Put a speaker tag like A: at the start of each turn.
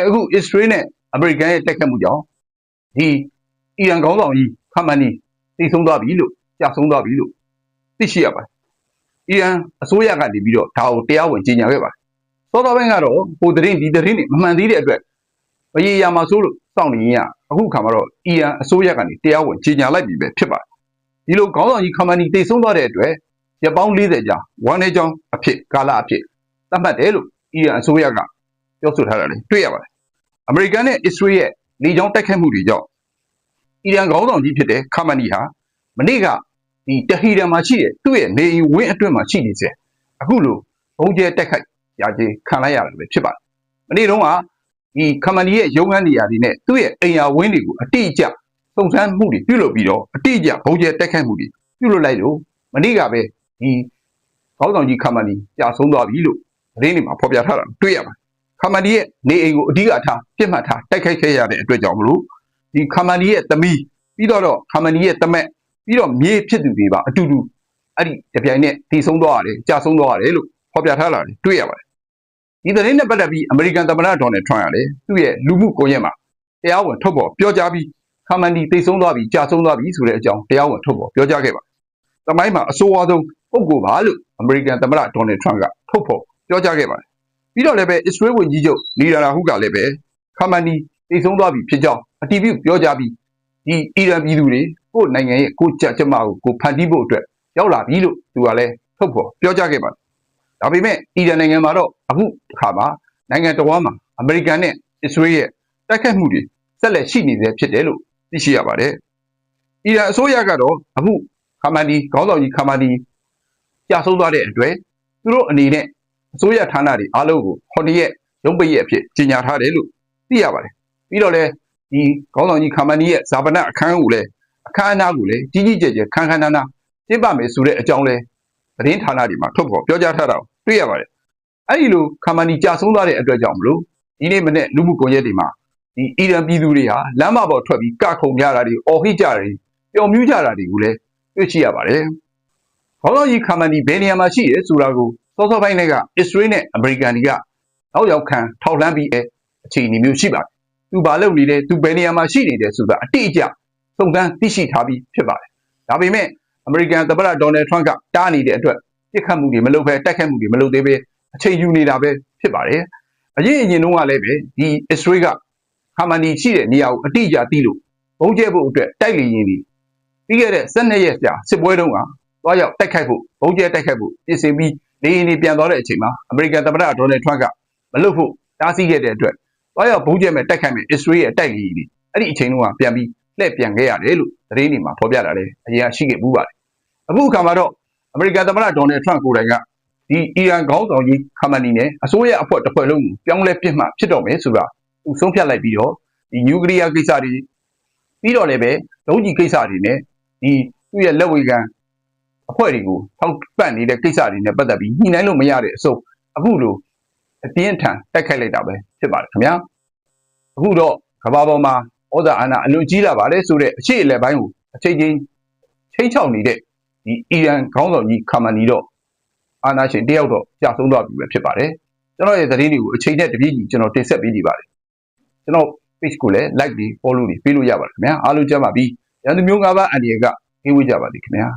A: အခု Israel နဲ့ American ရဲ့တက်ခတ်မှုကြောင့်ဒီအီရန်ခေါင်းဆောင်ကြီးခါမနီသိဆုံးသွားပြီလို့ကြာဆုံးသွားပြီလို့သိရှိရပါတယ်အီရန်အစိုးရကနေပြီးတော့ဒါကိုတရားဝင်ကြေညာခဲ့ပါတယ်စောစောပိုင်းကတော့ဟိုသတင်းဒီသတင်းတွေမမှန်သေးတဲ့အတွက်မရေရာမှာဆိုလို့စောင့်နေရင်အခုခါမှာတော့အီရန်အစိုးရကနေတရားဝင်ကြေညာလိုက်ပြီပဲဖြစ်ပါတယ်ဒီလိုခေါင်းဆောင်ကြီးခါမနီသိဆုံးသွားတဲ့အတွက်ရက်ပေါင်း40ကြာဝမ်းနေကြောင်းအဖြစ်ကာလအဖြစ်သတ်မှတ်တယ်လို့အီရန်အစိုးရကပြောဆိုထားတာလည်းတွေ့ရပါတယ်အမေရိကန်နဲ့အစ္စရေးရဲ့လေကြောင်းတိုက်ခိုက်မှုတွေကြောင့်အီရန်ခေါင်းဆောင်ကြီးဖြစ်တဲ့ခါမနီဟာမနေ့ကဒီတဟီရန်မှာရှိတဲ့သူ့ရဲ့နေအိမ်ဝင်းအတွင်းမှာရှိနေစေအခုလိုဘုံကျဲတိုက်ခိုက်ရခြင်းခံလိုက်ရတယ်ပဲဖြစ်ပါတယ်မနေ့တုန်းကဒီခါမနီရဲ့ရုံးခန်းနေရာတွေနဲ့သူ့ရဲ့အိမ်ယာဝင်းတွေကိုအတိအကျစုံစမ်းမှုတွေပြုလုပ်ပြီးတော့အတိအကျဘုံကျဲတိုက်ခိုက်မှုတွေပြုလုပ်လိုက်လို့မနေ့ကပဲဒီခေါင်းဆောင်ကြီးခါမနီကြာဆုံးသွားပြီလို့သတင်းတွေမှာဖော်ပြထားတာတွေ့ရပါတယ်ခါမနီရဲ့နေအိမ်ကိုအဓိကထားပြစ်မှတ်ထားတိုက်ခိုက်ခဲ့ရတဲ့အတွက်ကြောင့်မလို့ဒီခါမနီရဲ့သမီးပြီးတော့ခါမနီရဲ့တမက်ပြီးတော့မြေဖြစ်သူတွေပါအတူတူအဲ့ဒီတပြိုင်နက်တည်ဆုံးသွားရတယ်ကြာဆုံးသွားရတယ်လို့ဖော်ပြထားတာတွေ့ရပါတယ်ဒီသတင်းနဲ့ပတ်သက်ပြီးအမေရိကန်သမ္မတဒေါ်နယ်ထရန့်ကလည်းသူ့ရဲ့လူမှုကွန်ရက်မှာတရားဝင်ထုတ်ဖော်ပြောကြားပြီးခါမနီတည်ဆုံးသွားပြီကြာဆုံးသွားပြီဆိုတဲ့အကြောင်းတရားဝင်ထုတ်ဖော်ပြောကြားခဲ့ပါတယ်။သမိုင်းမှာအဆိုးအဝါဆုံးပုဂ္ဂိုလ်ပါလို့အမေရိကန်သမ္မတဒေါ်နယ်ထရန့်ကထုတ်ဖော်ပြောကြားခဲ့ပါတယ်။ပြီးတော့လည်းပဲအစ္စရေးဝန်ကြီးချုပ်နီရာဟုကလည်းပဲခါမနီတည်ဆုံးသွားပြီဖြစ်ကြောင်းအတည်ပြုပြောကြားပြီးဒီအီရန်ပြည်သူတွေကိုနိုင်ငံရဲ့ကိုကြက်ကြမကိုဖန်တီးဖို့အတွက်ရောက်လာပြီလို့သူကလည်းထုတ်ဖော်ပြောကြားခဲ့ပါတယ်။ဒါပေမဲ့အီရန်နိုင်ငံမှာတော့အခုအခါမှာနိုင်ငံတော်မှာအမေရိကန်နဲ့အစ္စရေးရဲ့တိုက်ခိုက်မှုတွေဆက်လက်ရှိနေသေးဖြစ်တယ်လို့သိရှိရပါတယ်။အီရန်အစိုးရကတော့အခုခါမနီခေါင်းဆောင်ကြီးခါမနီကြာဆုံးသွားတဲ့အတွက်သူတို့အနေနဲ့အစိုးရဌာနတွေအားလုံးကို9ရက်ရုံးပိတ်ရက်အဖြစ်ကြေညာထားတယ်လို့သိရပါတယ်။ပြီးတော့လည်းဒီခေါင်းဆောင်ကြီးခါမနီရဲ့ဇာပနအခမ်းအနားကိုလည်းကြီးကြီးကျယ်ကျယ်ခမ်းခမ်းနားနားကျင်းပမယ်ဆိုတဲ့အကြောင်းလဲသတင်းဌာနတွေမှာထုတ်ဖော်ပြောကြားထားတာကိုတွေ့ရပါတယ်။အဲ့ဒီလိုခါမနီကြာဆုံးသွားတဲ့အတွက်ကြောင့်မလို့ဒီနေ့မနေ့လူမှုကွန်ရက်တွေမှာဒီအီရန်ပြည်သူတွေဟာလမ်းမပေါ်ထွက်ပြီးကခုန်ကြတာတွေအော်ဟစ်ကြတာတွေပျော်မြူးကြတာတွေကိုလည်းတွေ့ရှိရပါတယ်။ခေါင်းဆောင်ကြီးခါမနီဘယ်နေရာမှာရှိရဲဆိုတာကိုစောစောပိုင်းတွေကအစ္စရေးနဲ့အမေရိကန်တွေကနောက်ရောက်ခံထောက်လှမ်းပြီးအခြေအနေမျိုးရှိပါတယ်။သူဘာလုပ်နေလဲသူဘယ်နေရာမှာရှိနေတယ်ဆိုတာအတိအကျစုံစမ်းသိရှိထားပြီးဖြစ်ပါတယ်။ဒါပေမဲ့အမေရိကန်သမ္မတဒေါ်နယ်ထရန့်ကတားနေတဲ့အတွက်ပြစ်ခတ်မှုတွေမလုပ်ဘဲတိုက်ခိုက်မှုတွေမလုပ်သေးဘဲအချိန်ယူနေတာပဲဖြစ်ပါတယ်။အရင်တုန်းကလည်းပဲဒီအစ္စရေးကခါမနီရှိတဲ့နေရာကိုအတိအကျသိလို့ဘုံကျဲဖို့အတွက်တိုက်လေရင်ပြီးခဲ့တဲ့12ရက်ကြာစစ်ပွဲတုန်းကသွားရောက်တိုက်ခိုက်ဖို့ဘုံကျဲတိုက်ခိုက်ဖို့ပြင်ဆင်ပြီးလေရင်တွေပြန်သွားတဲ့အချိန်မှာအမေရိကန်သမ္မတဒေါ်နယ်ထရန့်ကမလုပ်ဖို့တားဆီးခဲ့တဲ့အတွက်သွားရောက်ဘုံကျဲမဲ့တိုက်ခိုက်မဲ့အစ္စရေးရဲ့တိုက်လေရင်တွေအဲ့ဒီအချိန်တုန်းကပြန်ပြီးလှည့်ပြန်ခဲ့ရတယ်လို့သတင်းတွေမှာဖော်ပြတာလည်းအရင်ရှိခဲ့ဘူးပါတယ်အခုအခါမှာတော့အမေရိကန်သမ္မတဒေါ်နယ်ထရန့်ကိုယ်တိုင်ကဒီအီရန်ခေါင်းဆောင်ကြီးခါမနီနဲ့အစိုးရအဖွဲ့တစ်ဖွဲ့လုံးကိုပြောင်းလဲပြစ်မှတ်ဖြစ်တော့မယ်ဆိုတာသူဆုံးဖြတ်လိုက်ပြီးတော့ဒီနျူကလ িয়ার ကိစ္စတွေပြီးတော့လည်းပဲဒုံးကျည်ကိစ္စတွေနဲ့ဒီသူ့ရဲ့လက်ဝေခံအဖွဲ့တွေကိုထောက်ပံ့နေတဲ့ကိစ္စတွေနဲ့ပတ်သက်ပြီးညှိနှိုင်းလို့မရတဲ့အစုံအခုလိုအပြင်းထန်တိုက်ခိုက်လိုက်တာပဲဖြစ်ပါတယ်ခင်ဗျာအခုတော့ကမ္ဘာပေါ်မှာဩဇာအာဏာအလွန်ကြီးလာပါတယ်ဆိုတဲ့အခြေအလယ်ပိုင်းကိုအချိန်ချင်းချိန်ချောက်နေတဲ့ဒီအီရန်ခေါင်းဆောင်ကြီးခါမနီတော့အာဏာရှင်တယောက်တော့ကြာဆုံးသွားပြီပဲဖြစ်ပါတယ်ကျွန်တော်ရဲ့သတင်းတွေကိုအချိန်နဲ့တပြေးညီကျွန်တော်တင်ဆက်ပေးနေပါတယ်ကျွန်တော် page ကိုလည်း like တွေ follow တွေပေးလို့ရပါတယ်ခင်ဗျာအားလုံးကြပါပြီရန်သူမျိုး၅ပါးအန်ဒီရကကင်းဝေးကြပါသည်ခင်ဗျာ